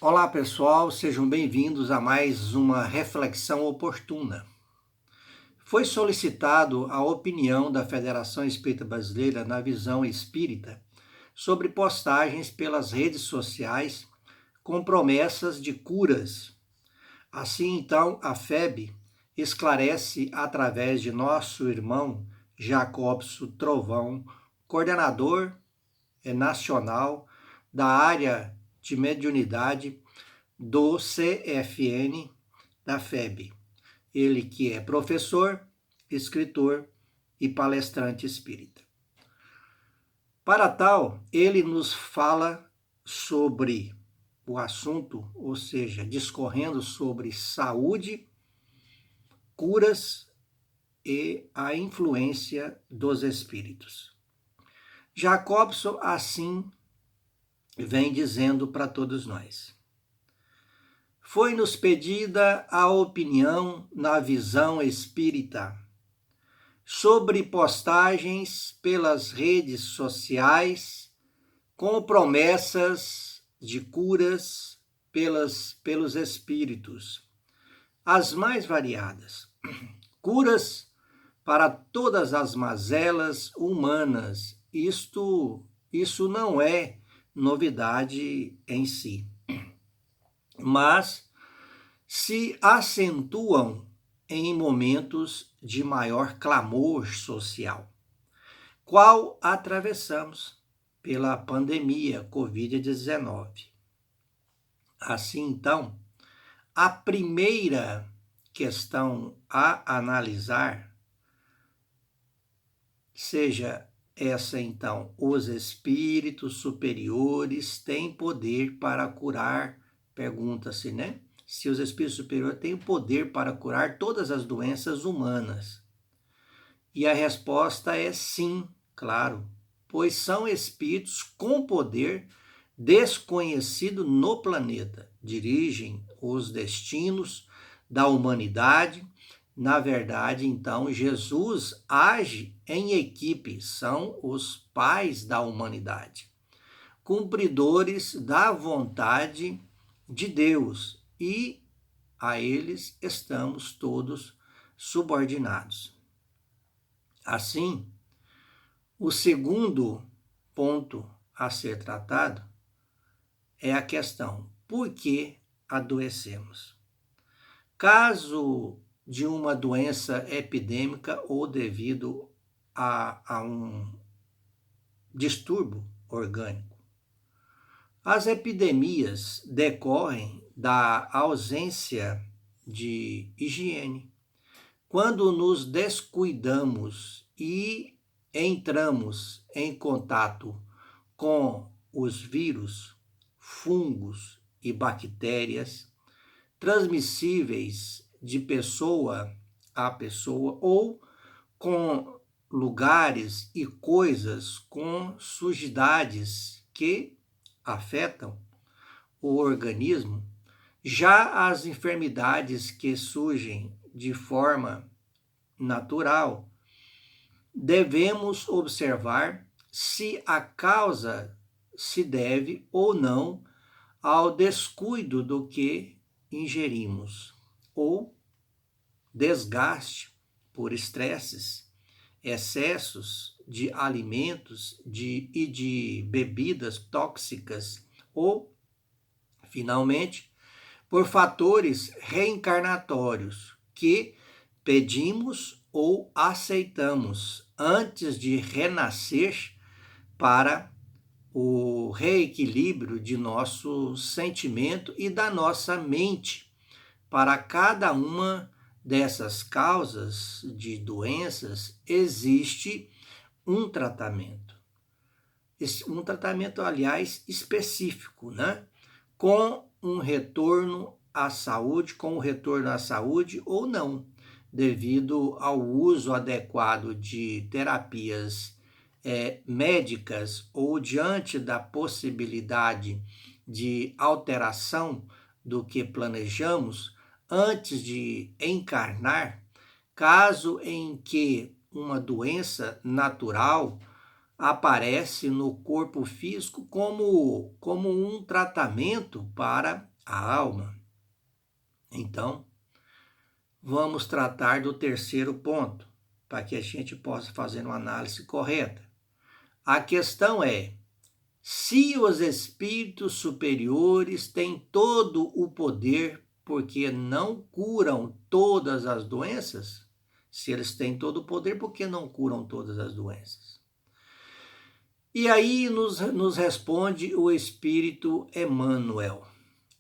Olá pessoal, sejam bem-vindos a mais uma reflexão oportuna. Foi solicitado a opinião da Federação Espírita Brasileira na Visão Espírita sobre postagens pelas redes sociais com promessas de curas. Assim, então, a FEB esclarece através de nosso irmão Jacobson Trovão, coordenador nacional da área de mediunidade do CFN da FEB. Ele que é professor, escritor e palestrante espírita. Para tal, ele nos fala sobre o assunto, ou seja, discorrendo sobre saúde, curas e a influência dos espíritos. Jacobson assim vem dizendo para todos nós. Foi-nos pedida a opinião na visão espírita sobre postagens pelas redes sociais com promessas de curas pelos espíritos, as mais variadas. Curas para todas as mazelas humanas. Isso não é novidade em si, mas se acentuam em momentos de maior clamor social, qual atravessamos pela pandemia Covid-19. Assim, então, a primeira questão a analisar, seja essa então, os espíritos superiores têm poder para curar, pergunta-se, né? Se os espíritos superiores têm o poder para curar todas as doenças humanas. E a resposta é sim, claro, pois são espíritos com poder desconhecido no planeta, dirigem os destinos da humanidade. Na verdade, então, Jesus age em equipe, são os pais da humanidade, cumpridores da vontade de Deus, e a eles estamos todos subordinados. Assim, o segundo ponto a ser tratado é a questão: por que adoecemos? Caso de uma doença epidêmica ou devido a um distúrbio orgânico. As epidemias decorrem da ausência de higiene. Quando nos descuidamos e entramos em contato com os vírus, fungos e bactérias transmissíveis de pessoa a pessoa ou com lugares e coisas com sujidades que afetam o organismo, já as enfermidades que surgem de forma natural, devemos observar se a causa se deve ou não ao descuido do que ingerimos, ou desgaste por estresses, excessos de alimentos e de bebidas tóxicas, ou, finalmente, por fatores reencarnatórios que pedimos ou aceitamos antes de renascer para o reequilíbrio de nosso sentimento e da nossa mente. Para cada uma dessas causas de doenças existe um tratamento. Um tratamento, aliás, específico, né? Com um retorno à saúde, com o retorno à saúde ou não, devido ao uso adequado de terapias médicas ou diante da possibilidade de alteração do que planejamos antes de encarnar, caso em que uma doença natural aparece no corpo físico como um tratamento para a alma. Então, vamos tratar do terceiro ponto, para que a gente possa fazer uma análise correta. A questão é: se os espíritos superiores têm todo o poder, porque não curam todas as doenças? Se eles têm todo o poder, por que não curam todas as doenças? E aí nos responde o Espírito Emmanuel,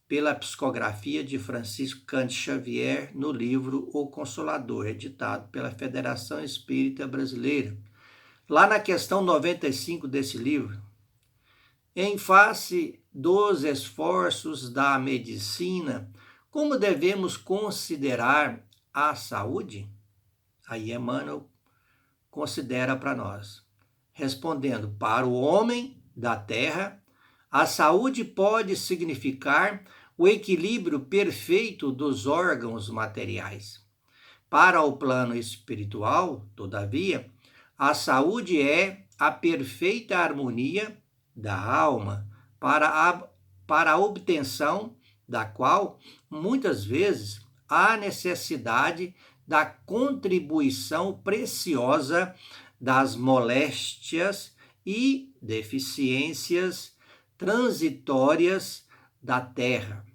pela psicografia de Francisco Cândido Xavier, no livro O Consolador, editado pela Federação Espírita Brasileira. Lá na questão 95 desse livro: em face dos esforços da medicina, como devemos considerar a saúde? Aí Emmanuel considera para nós, respondendo: para o homem da terra, a saúde pode significar o equilíbrio perfeito dos órgãos materiais. Para o plano espiritual, todavia, a saúde é a perfeita harmonia da alma, para a obtenção da qual, muitas vezes, há necessidade da contribuição preciosa das moléstias e deficiências transitórias da terra.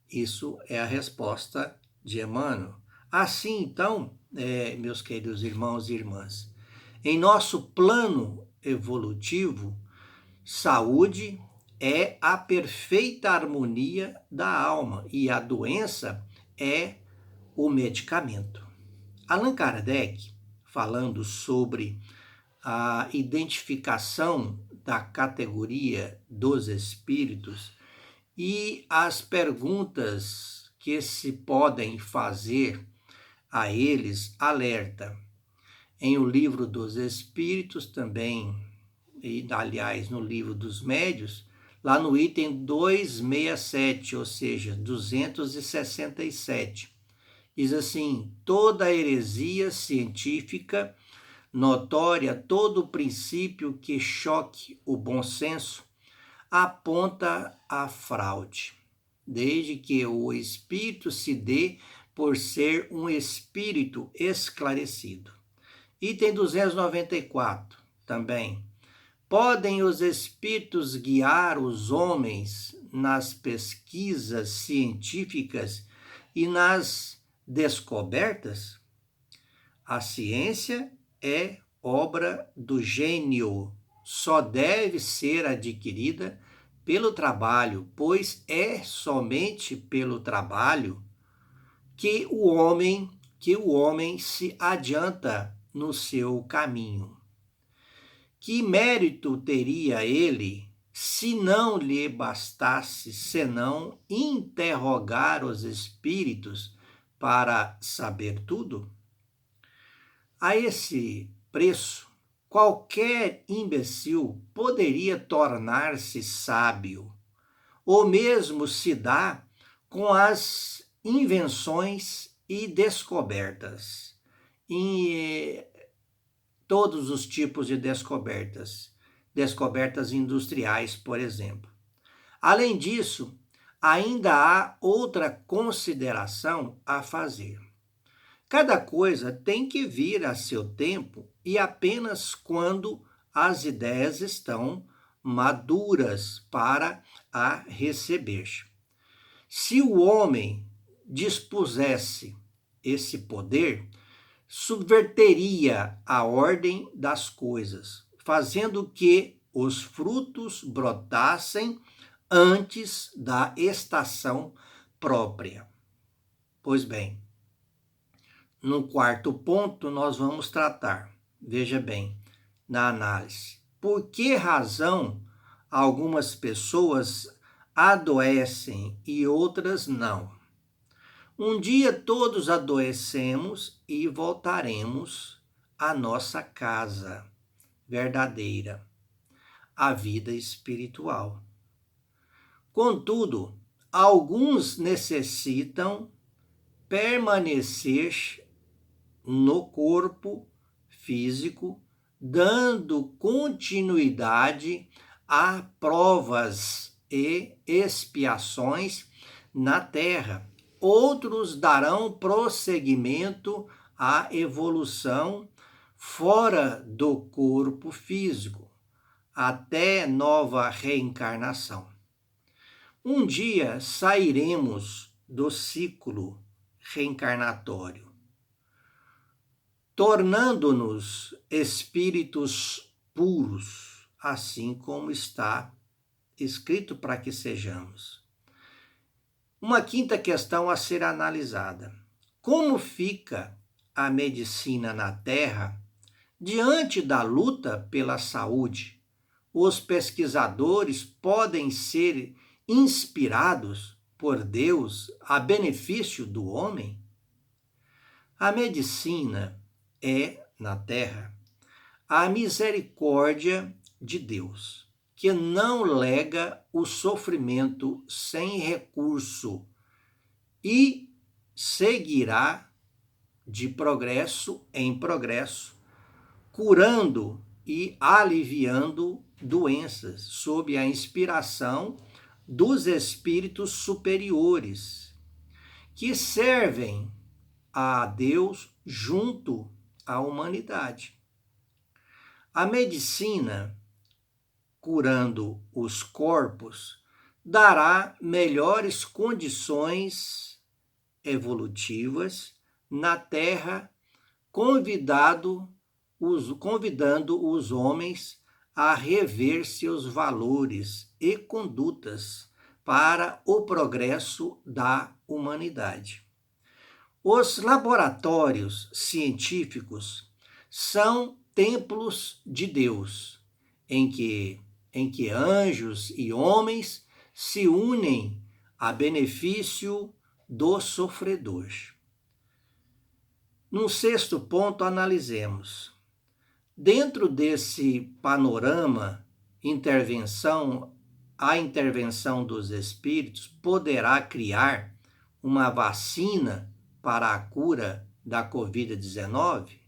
Isso é a resposta de Emmanuel. Assim, então, meus queridos irmãos e irmãs, em nosso plano evolutivo, saúde é a perfeita harmonia da alma e a doença é o medicamento. Allan Kardec, falando sobre a identificação da categoria dos espíritos e as perguntas que se podem fazer a eles, alerta. Em O Livro dos Espíritos também, e aliás no Livro dos Médios, lá no item 267, ou seja, 267, diz assim: toda heresia científica notória, todo princípio que choque o bom senso, aponta à fraude, desde que o espírito se dê por ser um espírito esclarecido. Item 294, também. Podem os espíritos guiar os homens nas pesquisas científicas e nas descobertas? A ciência é obra do gênio, só deve ser adquirida pelo trabalho, pois é somente pelo trabalho que o homem se adianta no seu caminho. Que mérito teria ele se não lhe bastasse senão interrogar os espíritos para saber tudo? A esse preço, qualquer imbecil poderia tornar-se sábio. O mesmo se dá com as invenções e descobertas, em todos os tipos de descobertas industriais, por exemplo. Além disso, ainda há outra consideração a fazer. Cada coisa tem que vir a seu tempo e apenas quando as ideias estão maduras para a receber. Se o homem dispusesse esse poder, subverteria a ordem das coisas, fazendo que os frutos brotassem antes da estação própria. Pois bem, no quarto ponto nós vamos tratar, veja bem, na análise, por que razão algumas pessoas adoecem e outras não? Um dia todos adoecemos e voltaremos à nossa casa verdadeira, a vida espiritual. Contudo, alguns necessitam permanecer no corpo físico dando continuidade a provas e expiações na terra. Outros darão prosseguimento à evolução fora do corpo físico, até nova reencarnação. Um dia sairemos do ciclo reencarnatório, tornando-nos espíritos puros, assim como está escrito para que sejamos. Uma quinta questão a ser analisada: como fica a medicina na Terra diante da luta pela saúde? Os pesquisadores podem ser inspirados por Deus a benefício do homem? A medicina é, na Terra, a misericórdia de Deus, que não lega o sofrimento sem recurso e seguirá de progresso em progresso, curando e aliviando doenças sob a inspiração dos espíritos superiores, que servem a Deus junto à humanidade. A medicina, curando os corpos, dará melhores condições evolutivas na Terra, convidando os homens a rever seus valores e condutas para o progresso da humanidade. Os laboratórios científicos são templos de Deus, em que anjos e homens se unem a benefício do sofredor. Num sexto ponto, analisemos. Dentro desse panorama, a intervenção dos espíritos poderá criar uma vacina para a cura da Covid-19?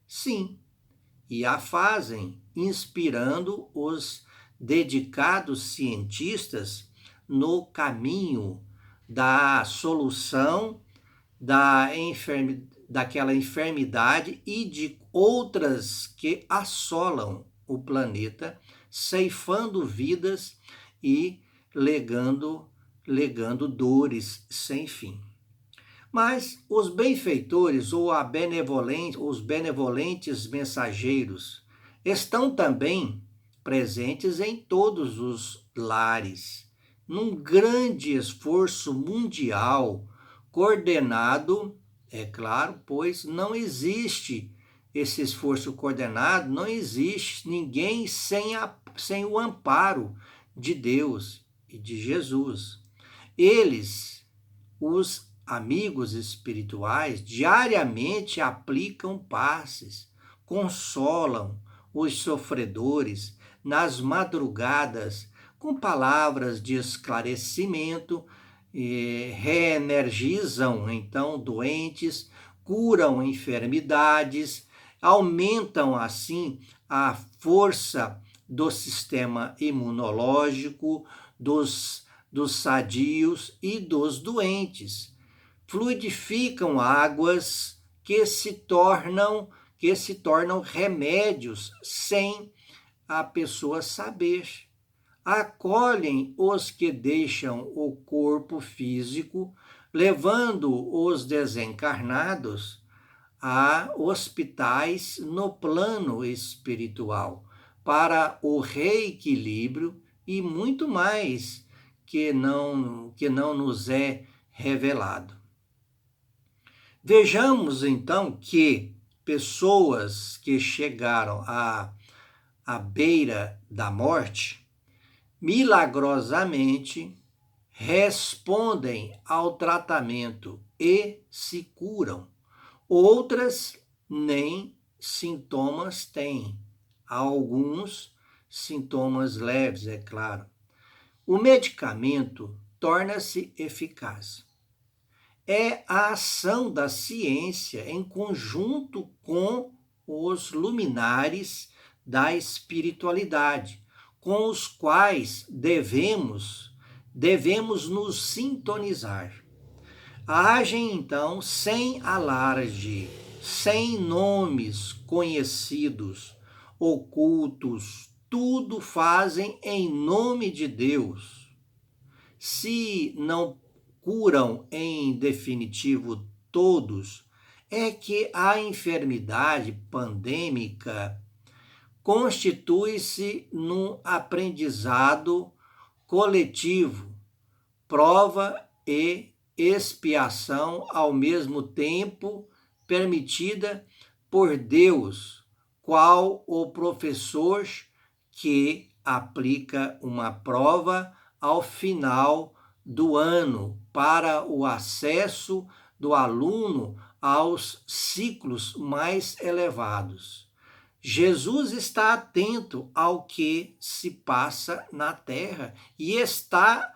Sim, e a fazem, inspirando os dedicados cientistas no caminho da solução daquela enfermidade e de outras que assolam o planeta, ceifando vidas e legando dores sem fim. Mas os benfeitores ou os benevolentes mensageiros estão também presentes em todos os lares, num grande esforço mundial, coordenado, é claro, pois não existe esse esforço coordenado, não existe ninguém sem o amparo de Deus e de Jesus. Eles, os amigos espirituais, diariamente aplicam passes, consolam os sofredores nas madrugadas com palavras de esclarecimento, reenergizam então doentes, curam enfermidades, aumentam assim a força do sistema imunológico, dos sadios e dos doentes. Fluidificam águas que se tornam remédios sem a pessoa saber. Acolhem os que deixam o corpo físico, levando os desencarnados a hospitais no plano espiritual, para o reequilíbrio e muito mais que não nos é revelado. Vejamos então que pessoas que chegaram à beira da morte, milagrosamente respondem ao tratamento e se curam. Outras nem sintomas têm. Alguns sintomas leves, é claro. O medicamento torna-se eficaz. É a ação da ciência em conjunto com os luminares da espiritualidade, com os quais devemos nos sintonizar. Agem, então, sem alarde, sem nomes conhecidos, ocultos, tudo fazem em nome de Deus. Se não curam em definitivo todos, é que a enfermidade pandêmica constitui-se num aprendizado coletivo, prova e expiação ao mesmo tempo, permitida por Deus, qual o professor que aplica uma prova ao final do ano para o acesso do aluno aos ciclos mais elevados. Jesus está atento ao que se passa na terra e está,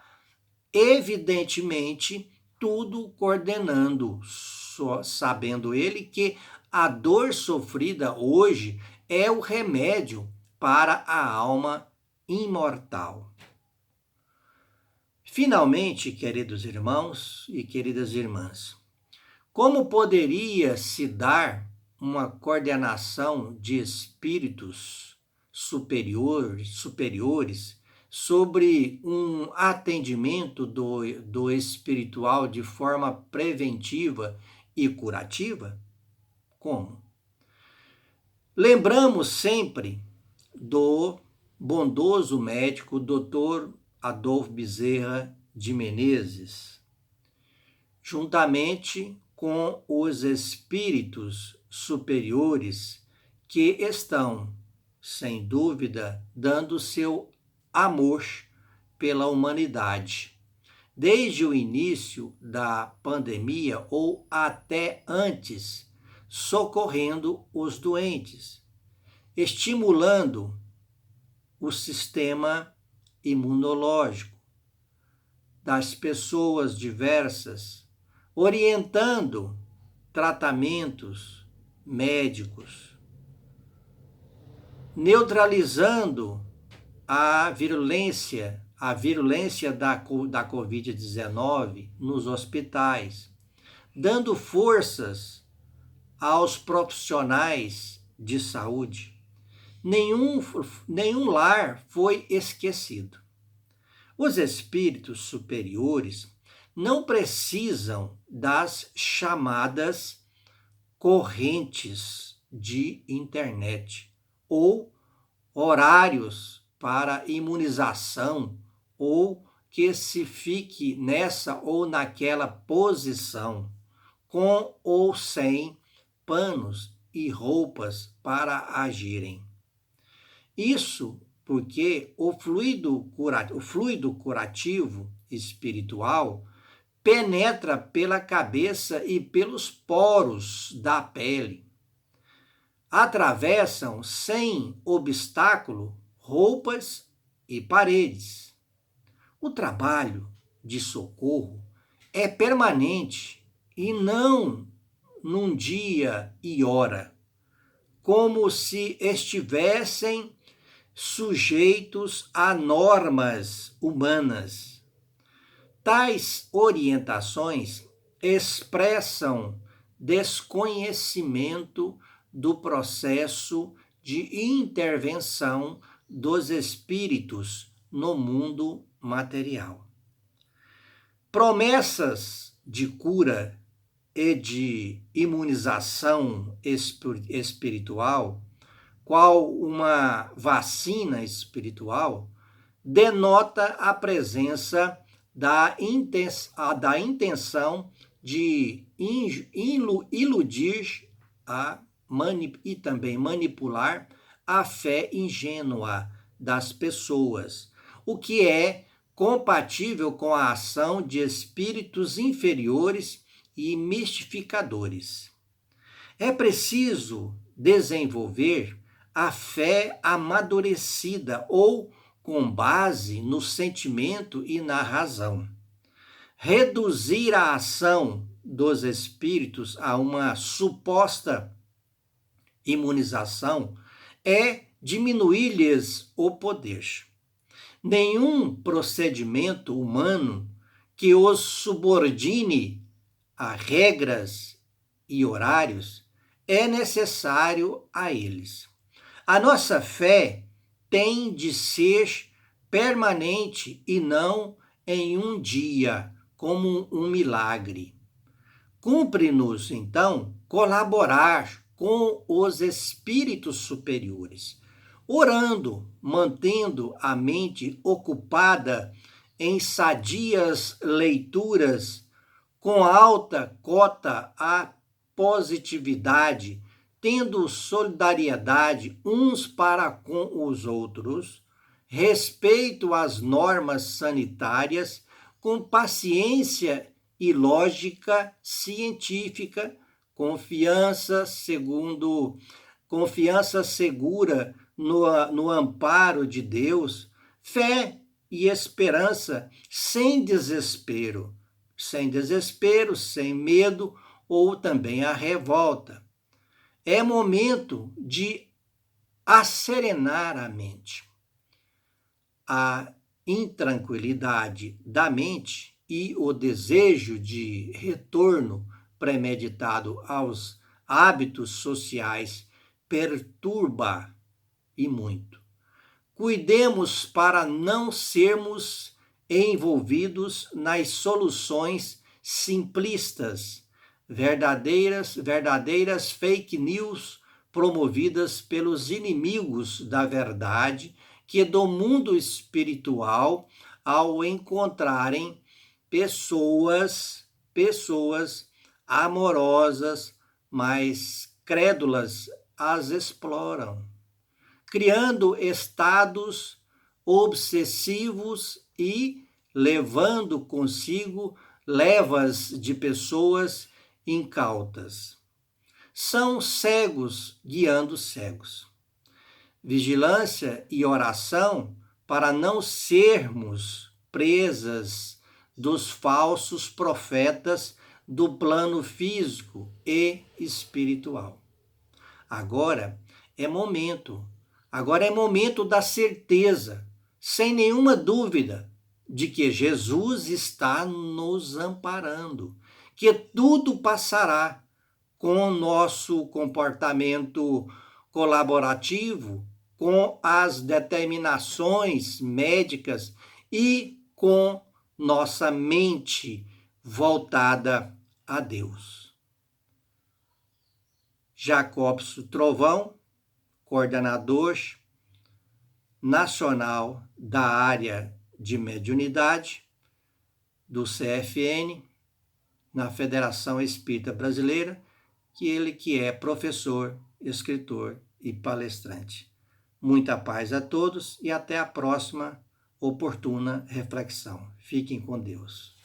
evidentemente, tudo coordenando, só sabendo ele que a dor sofrida hoje é o remédio para a alma imortal. Finalmente, queridos irmãos e queridas irmãs, como poderia se dar uma coordenação de espíritos superiores sobre um atendimento do espiritual de forma preventiva e curativa? Como? Lembramos sempre do bondoso médico Dr. Adolfo Bezerra de Menezes, juntamente com os espíritos superiores que estão, sem dúvida, dando seu amor pela humanidade. Desde o início da pandemia ou até antes, socorrendo os doentes, estimulando o sistema imunológico das pessoas diversas, orientando tratamentos médicos, neutralizando a virulência da Covid-19 nos hospitais, dando forças aos profissionais de saúde. Nenhum lar foi esquecido. Os espíritos superiores não precisam das chamadas correntes de internet ou horários para imunização ou que se fique nessa ou naquela posição, com ou sem panos e roupas para agirem. Isso porque o fluido curativo espiritual penetra pela cabeça e pelos poros da pele. Atravessam sem obstáculo roupas e paredes. O trabalho de socorro é permanente e não num dia e hora, como se estivessem sujeitos a normas humanas. Tais orientações expressam desconhecimento do processo de intervenção dos espíritos no mundo material. Promessas de cura e de imunização espiritual, qual uma vacina espiritual, denota a presença da intenção de iludir e também manipular a fé ingênua das pessoas, o que é compatível com a ação de espíritos inferiores e mistificadores. É preciso desenvolver a fé amadurecida ou com base no sentimento e na razão. Reduzir a ação dos espíritos a uma suposta imunização é diminuir-lhes o poder. Nenhum procedimento humano que os subordine a regras e horários é necessário a eles. A nossa fé tem de ser permanente e não em um dia, como um milagre. Cumpre-nos, então, colaborar com os espíritos superiores, orando, mantendo a mente ocupada em sadias leituras, com alta cota à positividade, tendo solidariedade uns para com os outros, respeito às normas sanitárias, com paciência e lógica científica, confiança segura no amparo de Deus, fé e esperança sem desespero, sem medo ou também a revolta. É momento de asserenar a mente. A intranquilidade da mente e o desejo de retorno premeditado aos hábitos sociais perturba e muito. Cuidemos para não sermos envolvidos nas soluções simplistas, verdadeiras fake news promovidas pelos inimigos da verdade, que do mundo espiritual, ao encontrarem pessoas amorosas, mas crédulas, as exploram, criando estados obsessivos e levando consigo levas de pessoas incautas. São cegos guiando cegos. Vigilância e oração para não sermos presas dos falsos profetas do plano físico e espiritual. Agora é momento da certeza, sem nenhuma dúvida, de que Jesus está nos amparando, que tudo passará com o nosso comportamento colaborativo, com as determinações médicas e com nossa mente voltada a Deus. Jacobson Trovão, coordenador nacional da área de mediunidade do CFN, na Federação Espírita Brasileira, que é professor, escritor e palestrante. Muita paz a todos e até a próxima oportuna reflexão. Fiquem com Deus.